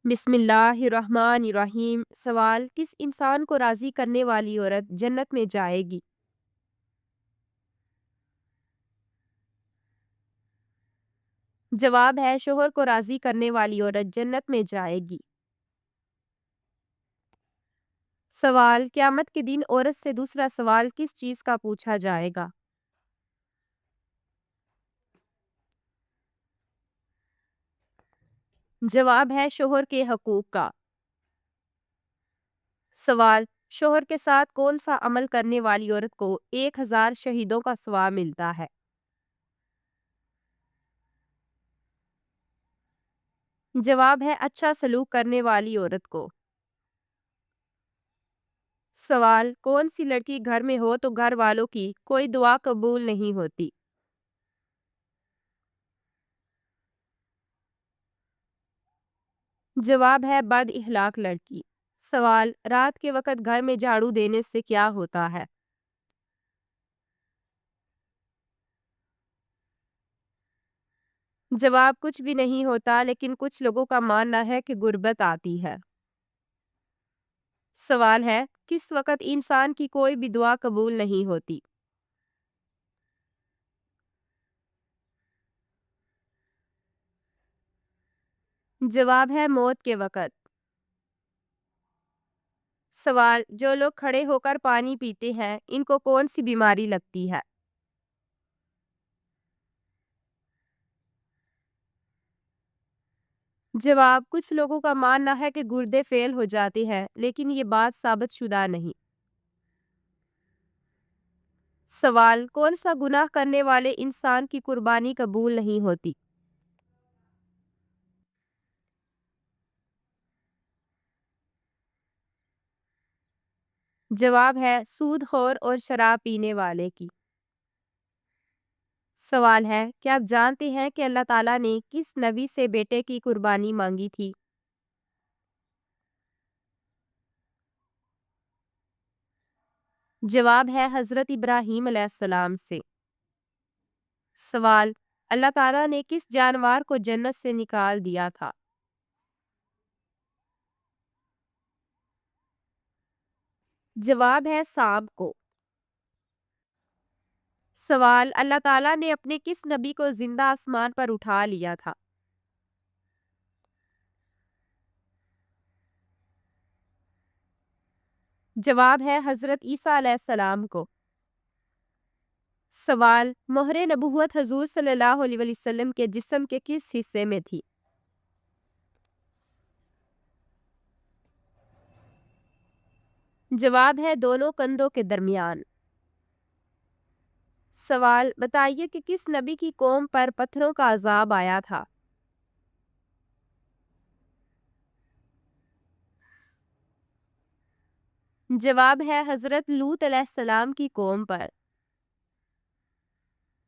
بسم اللہ الرحمن الرحیم۔ سوال: کس انسان کو راضی کرنے والی عورت جنت میں جائے گی؟ جواب ہے: شوہر کو راضی کرنے والی عورت جنت میں جائے گی۔ سوال: قیامت کے دن عورت سے دوسرا سوال کس چیز کا پوچھا جائے گا؟ جواب ہے: شوہر کے حقوق کا۔ سوال: شوہر کے ساتھ کون سا عمل کرنے والی عورت کو 1000 شہیدوں کا ثواب ملتا ہے؟ جواب ہے: اچھا سلوک کرنے والی عورت کو۔ سوال: کون سی لڑکی گھر میں ہو تو گھر والوں کی کوئی دعا قبول نہیں ہوتی؟ جواب ہے: بد اخلاق لڑکی۔ سوال: رات کے وقت گھر میں جھاڑو دینے سے کیا ہوتا ہے؟ جواب: کچھ بھی نہیں ہوتا، لیکن کچھ لوگوں کا ماننا ہے کہ غربت آتی ہے۔ سوال ہے: کس وقت انسان کی کوئی بھی دعا قبول نہیں ہوتی؟ جواب ہے: موت کے وقت۔ سوال: جو لوگ کھڑے ہو کر پانی پیتے ہیں ان کو کون سی بیماری لگتی ہے؟ جواب: کچھ لوگوں کا ماننا ہے کہ گردے فیل ہو جاتے ہیں، لیکن یہ بات ثابت شدہ نہیں۔ سوال: کون سا گناہ کرنے والے انسان کی قربانی قبول نہیں ہوتی؟ جواب ہے: سود خور اور شراب پینے والے کی۔ سوال ہے: کیا آپ جانتے ہیں کہ اللہ تعالیٰ نے کس نبی سے بیٹے کی قربانی مانگی تھی؟ جواب ہے: حضرت ابراہیم علیہ السلام سے۔ سوال: اللہ تعالیٰ نے کس جانور کو جنت سے نکال دیا تھا؟ جواب ہے: سانپ کو۔ سوال: اللہ تعالیٰ نے اپنے کس نبی کو زندہ آسمان پر اٹھا لیا تھا؟ جواب ہے: حضرت عیسیٰ علیہ السلام کو۔ سوال: مہر نبوت حضور صلی اللہ علیہ وسلم کے جسم کے کس حصے میں تھی؟ جواب ہے: دونوں کندھوں کے درمیان۔ سوال: بتائیے کہ کس نبی کی قوم پر پتھروں کا عذاب آیا تھا؟ جواب ہے: حضرت لوط علیہ السلام کی قوم پر۔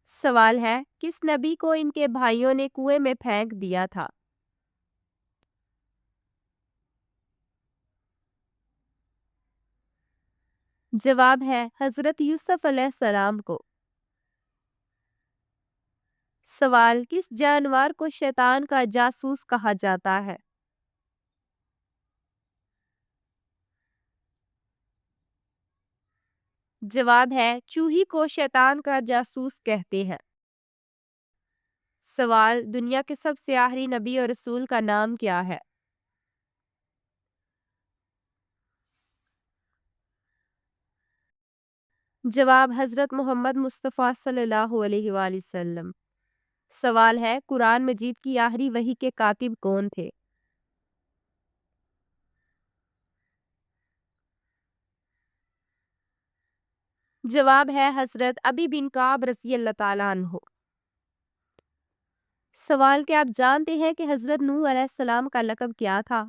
سوال ہے: کس نبی کو ان کے بھائیوں نے کنویں میں پھینک دیا تھا؟ جواب ہے: حضرت یوسف علیہ السلام کو۔ سوال: کس جانور کو شیطان کا جاسوس کہا جاتا ہے؟ جواب ہے: چوہی کو شیطان کا جاسوس کہتے ہیں۔ سوال: دنیا کے سب سے آخری نبی اور رسول کا نام کیا ہے؟ جواب: حضرت محمد مصطفیٰ صلی اللہ علیہ وآلہ وسلم۔ سوال ہے: قرآن مجید کی آخری وحی کے کاتب کون تھے؟ جواب ہے: حضرت ابی بن کعب رضی اللہ تعالیٰ عنہ۔ سوال: کیا آپ جانتے ہیں کہ حضرت نوح علیہ السلام کا لقب کیا تھا؟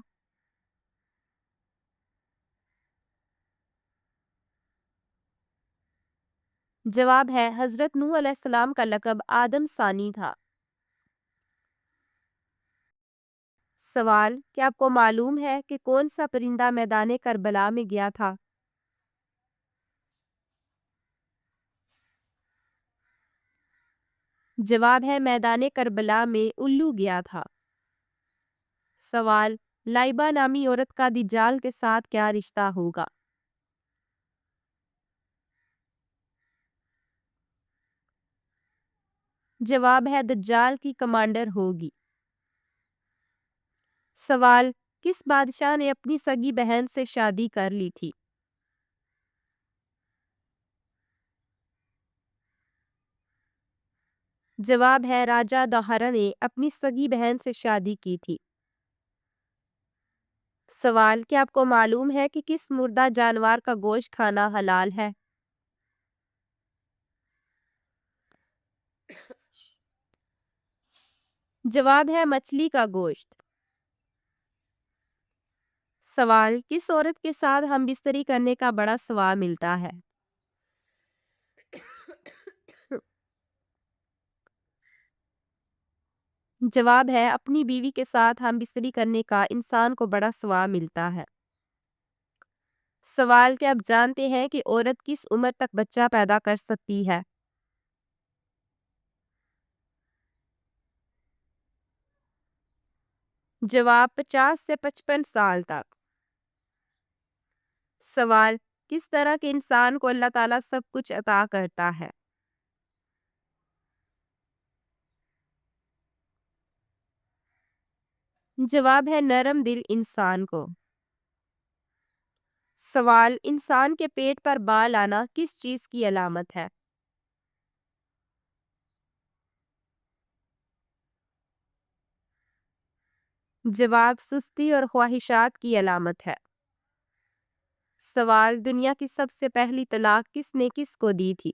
جواب ہے: حضرت نوح علیہ السلام کا لقب آدم ثانی تھا۔ سوال: کیا آپ کو معلوم ہے کہ کون سا پرندہ میدان کربلا میں گیا تھا؟ جواب ہے: میدان کربلا میں الو گیا تھا۔ سوال: لائبہ نامی عورت کا دجال کے ساتھ کیا رشتہ ہوگا؟ جواب ہے دجال کی کمانڈر ہوگی۔ سوال، کس بادشاہ نے اپنی سگی بہن سے شادی کر لی تھی؟ جواب ہے راجہ دہرہ نے اپنی سگی بہن سے شادی کی تھی۔ سوال، کیا آپ کو معلوم ہے کہ کس مردہ جانور کا گوشت کھانا حلال ہے؟ جواب ہے مچھلی کا گوشت۔ سوال، کس عورت کے ساتھ ہم بستری کرنے کا بڑا ثواب ملتا ہے؟ جواب ہے اپنی بیوی کے ساتھ ہم بستری کرنے کا انسان کو بڑا ثواب ملتا ہے۔ سوال، کیا آپ جانتے ہیں کہ عورت کس عمر تک بچہ پیدا کر سکتی ہے؟ جواب 50 سے 55 سال تک۔ سوال، کس طرح کے انسان کو اللہ تعالیٰ سب کچھ عطا کرتا ہے؟ جواب ہے نرم دل انسان کو۔ سوال، انسان کے پیٹ پر بال آنا کس چیز کی علامت ہے؟ جواب سستی اور خواہشات کی علامت ہے۔ سوال، دنیا کی سب سے پہلی طلاق کس نے کس کو دی تھی؟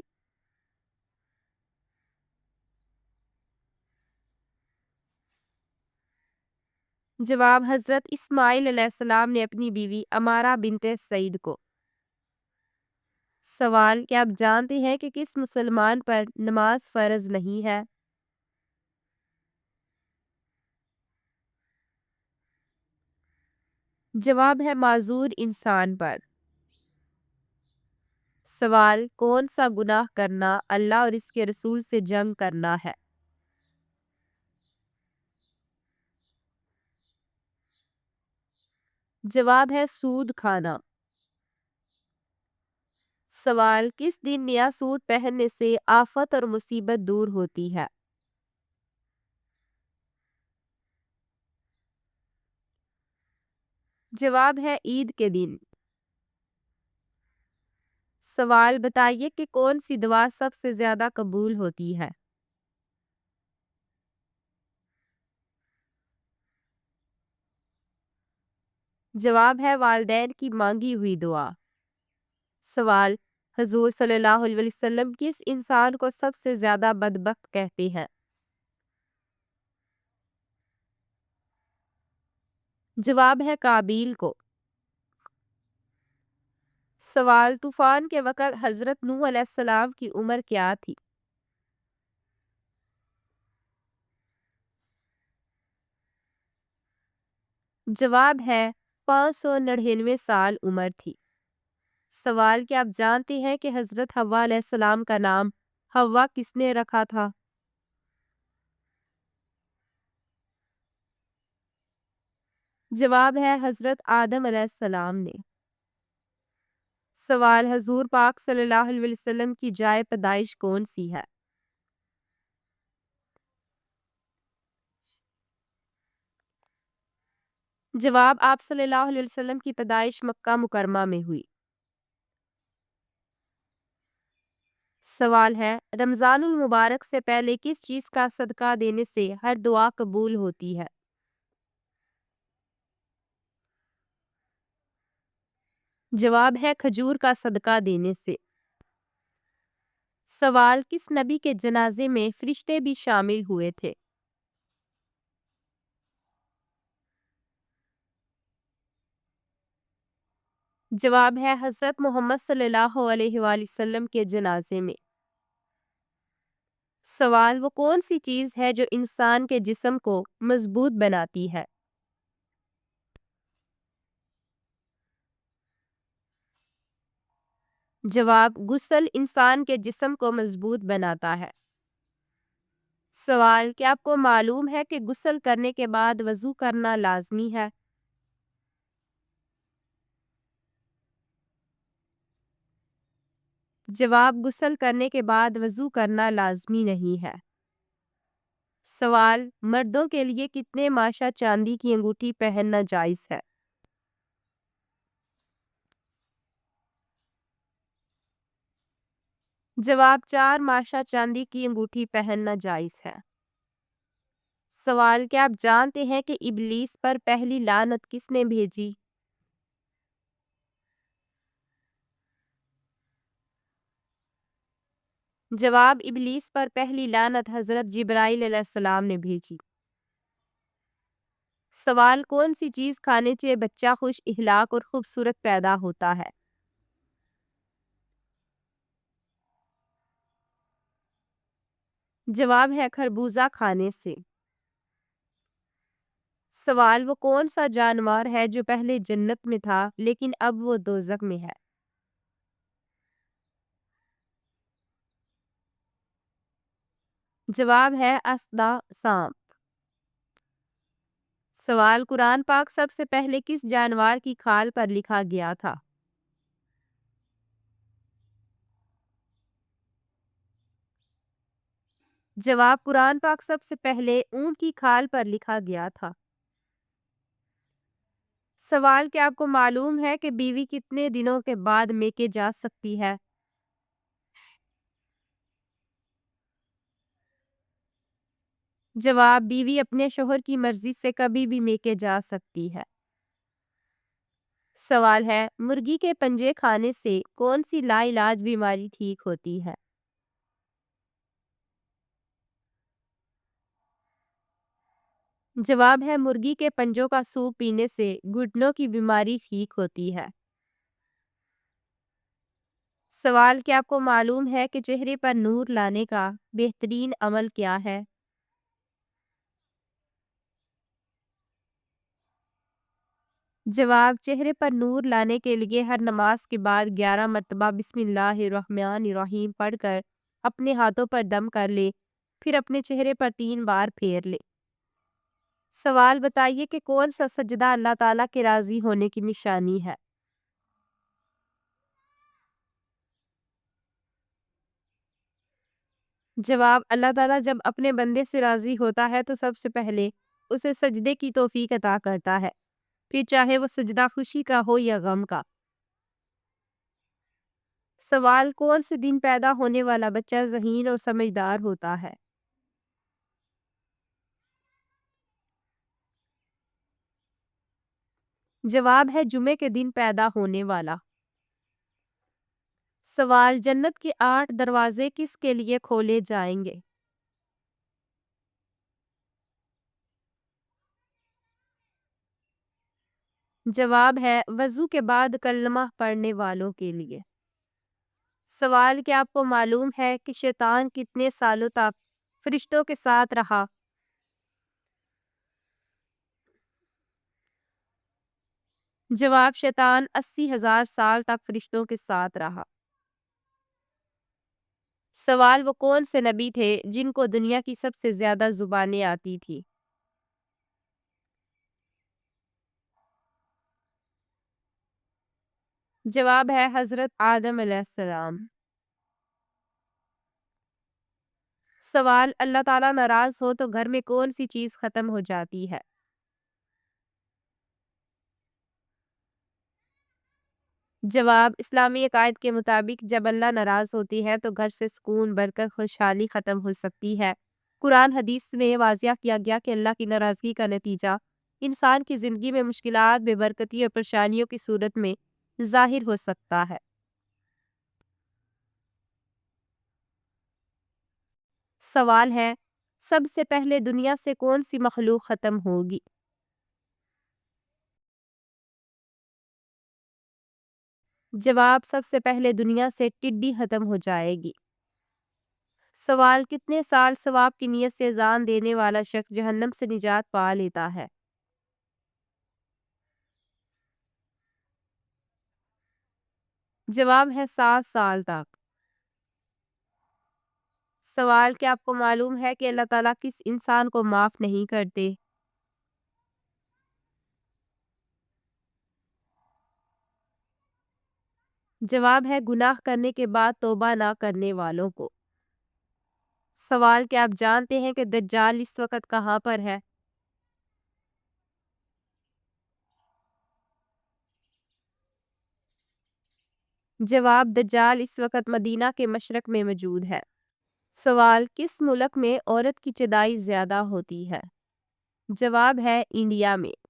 جواب حضرت اسماعیل علیہ السلام نے اپنی بیوی امارہ بنت سعید کو۔ سوال، کیا آپ جانتے ہیں کہ کس مسلمان پر نماز فرض نہیں ہے؟ جواب ہے معذور انسان پر۔ سوال، کون سا گناہ کرنا اللہ اور اس کے رسول سے جنگ کرنا ہے؟ جواب ہے سود کھانا۔ سوال، کس دن نیا سوٹ پہننے سے آفت اور مصیبت دور ہوتی ہے؟ جواب ہے عید کے دن۔ سوال، بتائیے کہ کون سی دعا سب سے زیادہ قبول ہوتی ہے؟ جواب ہے والدین کی مانگی ہوئی دعا۔ سوال، حضور صلی اللہ علیہ وسلم کس انسان کو سب سے زیادہ بدبخت کہتے ہیں؟ جواب ہے قابیل کو۔ سوال، طوفان کے وقت حضرت نوح علیہ السلام کی عمر کیا تھی؟ جواب ہے 599 سال عمر تھی۔ سوال، کیا آپ جانتے ہیں کہ حضرت حوا علیہ السلام کا نام حوا کس نے رکھا تھا؟ جواب ہے حضرت آدم علیہ السلام نے۔ سوال، حضور پاک صلی اللہ علیہ وسلم کی جائے پیدائش کون سی ہے؟ جواب، آپ صلی اللہ علیہ وسلم کی پیدائش مکہ مکرمہ میں ہوئی۔ سوال ہے، رمضان المبارک سے پہلے کس چیز کا صدقہ دینے سے ہر دعا قبول ہوتی ہے؟ جواب ہے کھجور کا صدقہ دینے سے۔ سوال، کس نبی کے جنازے میں فرشتے بھی شامل ہوئے تھے؟ جواب ہے حضرت محمد صلی اللہ علیہ وآلہ وسلم کے جنازے میں۔ سوال، وہ کون سی چیز ہے جو انسان کے جسم کو مضبوط بناتی ہے؟ جواب، غسل انسان کے جسم کو مضبوط بناتا ہے۔ سوال، کیا آپ کو معلوم ہے کہ غسل کرنے کے بعد وضو کرنا لازمی ہے؟ جواب غسل کرنے کے بعد وضو کرنا لازمی نہیں ہے۔ سوال مردوں کے لیے کتنے ماشا چاندی کی انگوٹھی پہننا جائز ہے؟ جواب 4 ماشا چاندی کی انگوٹھی پہننا جائز ہے۔ سوال کیا آپ جانتے ہیں کہ ابلیس پر پہلی لعنت کس نے بھیجی؟ جواب ابلیس پر پہلی لعنت حضرت جبرائیل علیہ السلام نے بھیجی۔ سوال کون سی چیز کھانے سے بچہ خوش اخلاق اور خوبصورت پیدا ہوتا ہے؟ جواب ہے خربوزہ کھانے سے۔ سوال وہ کون سا جانور ہے جو پہلے جنت میں تھا لیکن اب وہ دوزخ میں ہے؟ جواب ہے اسدہ سانپ۔ سوال قرآن پاک سب سے پہلے کس جانور کی کھال پر لکھا گیا تھا؟ جواب قرآن پاک سب سے پہلے اونٹ کی کھال پر لکھا گیا تھا۔ سوال کیا آپ کو معلوم ہے کہ بیوی کتنے دنوں کے بعد میکے جا سکتی ہے؟ جواب بیوی اپنے شوہر کی مرضی سے کبھی بھی میکے جا سکتی ہے۔ سوال ہے مرغی کے پنجے کھانے سے کون سی لا علاج بیماری ٹھیک ہوتی ہے؟ جواب ہے مرغی کے پنجوں کا سوپ پینے سے گھٹنوں کی بیماری ٹھیک ہوتی ہے۔ سوال کیا آپ کو معلوم ہے کہ چہرے پر نور لانے کا بہترین عمل کیا ہے؟ جواب چہرے پر نور لانے کے لیے ہر نماز کے بعد 11 مرتبہ بسم اللہ الرحمن الرحیم پڑھ کر اپنے ہاتھوں پر دم کر لے، پھر اپنے چہرے پر 3 بار پھیر لے۔ سوال بتائیے کہ کون سا سجدہ اللہ تعالیٰ کے راضی ہونے کی نشانی ہے؟ جواب اللہ تعالیٰ جب اپنے بندے سے راضی ہوتا ہے تو سب سے پہلے اسے سجدے کی توفیق عطا کرتا ہے، پھر چاہے وہ سجدہ خوشی کا ہو یا غم کا۔ سوال کون سے دن پیدا ہونے والا بچہ ذہین اور سمجھدار ہوتا ہے؟ جواب ہے جمعے کے دن پیدا ہونے والا۔ سوال جنت کے 8 دروازے کس کے لیے کھولے جائیں گے؟ جواب ہے وضو کے بعد کلمہ پڑھنے والوں کے لیے۔ سوال کیا آپ کو معلوم ہے کہ شیطان کتنے سالوں تک فرشتوں کے ساتھ رہا؟ جواب شیطان 80,000 سال تک فرشتوں کے ساتھ رہا۔ سوال وہ کون سے نبی تھے جن کو دنیا کی سب سے زیادہ زبانیں آتی تھی؟ جواب ہے حضرت آدم علیہ السلام۔ سوال اللہ تعالیٰ ناراض ہو تو گھر میں کون سی چیز ختم ہو جاتی ہے؟ جواب اسلامی عقائد کے مطابق جب اللہ ناراض ہوتی ہے تو گھر سے سکون برکت خوشحالی ختم ہو سکتی ہے۔ قرآن حدیث میں واضح کیا گیا کہ اللہ کی ناراضگی کا نتیجہ انسان کی زندگی میں مشکلات بے برکتی اور پریشانیوں کی صورت میں ظاہر ہو سکتا ہے۔ سوال ہے سب سے پہلے دنیا سے کون سی مخلوق ختم ہوگی؟ جواب سب سے پہلے دنیا سے ٹڈی ختم ہو جائے گی۔ سوال کتنے سال ثواب کی نیت سے اذان دینے والا شخص جہنم سے نجات پا لیتا ہے؟ جواب ہے 7 سال تک۔ سوال کیا آپ کو معلوم ہے کہ اللہ تعالیٰ کس انسان کو معاف نہیں کرتے؟ جواب ہے گناہ کرنے کے بعد توبہ نہ کرنے والوں کو۔ سوال، کیا آپ جانتے ہیں کہ دجال اس وقت کہاں پر ہے؟ جواب، دجال اس وقت مدینہ کے مشرق میں موجود ہے۔ سوال، کس ملک میں عورت کی چدائی زیادہ ہوتی ہے؟ جواب ہے انڈیا میں۔